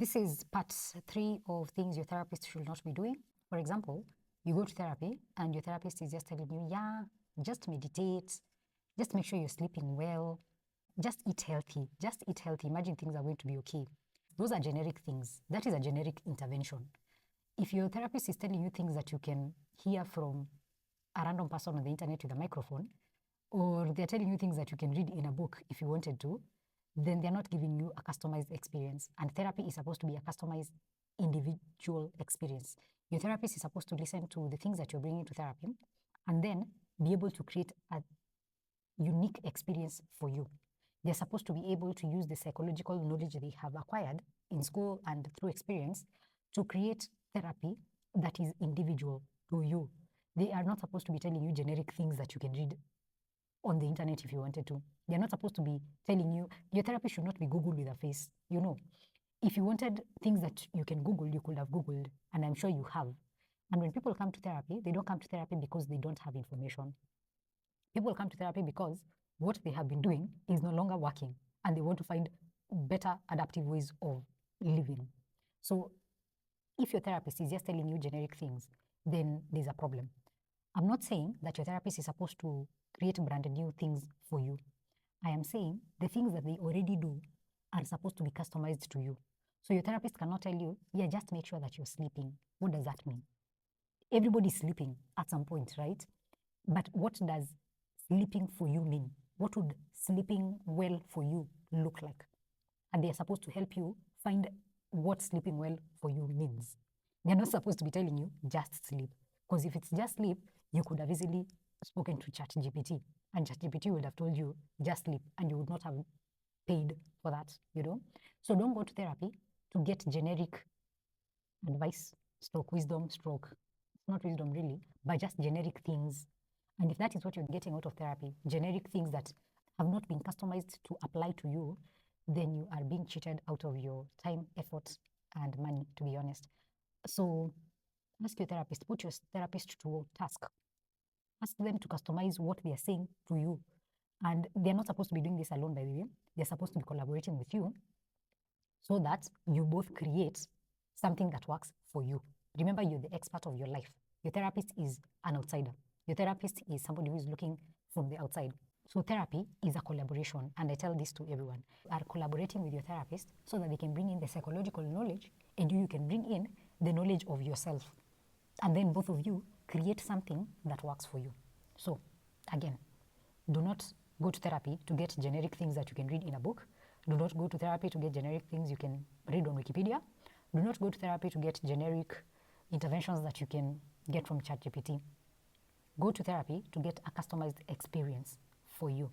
This is part 3 of things your therapist should not be doing. For example, you go to therapy and your therapist is just telling you, yeah, just meditate, just make sure you're sleeping well, just eat healthy, just eat healthy. Imagine things are going to be okay. Those are generic things. That is a generic intervention. If your therapist is telling you things that you can hear from a random person on the internet with a microphone, or they're telling you things that you can read in a book if you wanted to, then they're not giving you a customized experience. And therapy is supposed to be a customized individual experience. Your therapist is supposed to listen to the things that you're bringing to therapy and then be able to create a unique experience for you. They're supposed to be able to use the psychological knowledge they have acquired in school and through experience to create therapy that is individual to you. They are not supposed to be telling you generic things that you can read on the internet if you wanted to. They're not supposed to be telling you, your therapy should not be Googled with a face. You know, if you wanted things that you can Google, you could have Googled, and I'm sure you have. And when people come to therapy, they don't come to therapy because they don't have information. People come to therapy because what they have been doing is no longer working, and they want to find better adaptive ways of living. So if your therapist is just telling you generic things, then there's a problem. I'm not saying that your therapist is supposed to create brand new things for you. I am saying the things that they already do are supposed to be customized to you. So your therapist cannot tell you, yeah, just make sure that you're sleeping. What does that mean? Everybody's sleeping at some point, right? But what does sleeping for you mean? What would sleeping well for you look like? And they're supposed to help you find what sleeping well for you means. They're not supposed to be telling you just sleep. Because if it's just sleep, you could have easily spoken to ChatGPT, and ChatGPT would have told you just sleep, and you would not have paid for that, you know? So don't go to therapy to get generic advice, stroke wisdom, stroke, not wisdom really, but just generic things. And if that is what you're getting out of therapy, generic things that have not been customized to apply to you, then you are being cheated out of your time, effort, and money, to be honest. So ask your therapist, put your therapist to task. Ask them to customize what they are saying to you. And they're not supposed to be doing this alone, by the way. They're supposed to be collaborating with you so that you both create something that works for you. Remember, you're the expert of your life. Your therapist is an outsider. Your therapist is somebody who is looking from the outside. So therapy is a collaboration, and I tell this to everyone. You are collaborating with your therapist so that they can bring in the psychological knowledge, and you can bring in the knowledge of yourself. And then both of you create something that works for you. So again, do not go to therapy to get generic things that you can read in a book. Do not go to therapy to get generic things you can read on Wikipedia. Do not go to therapy to get generic interventions that you can get from ChatGPT. Go to therapy to get a customized experience for you.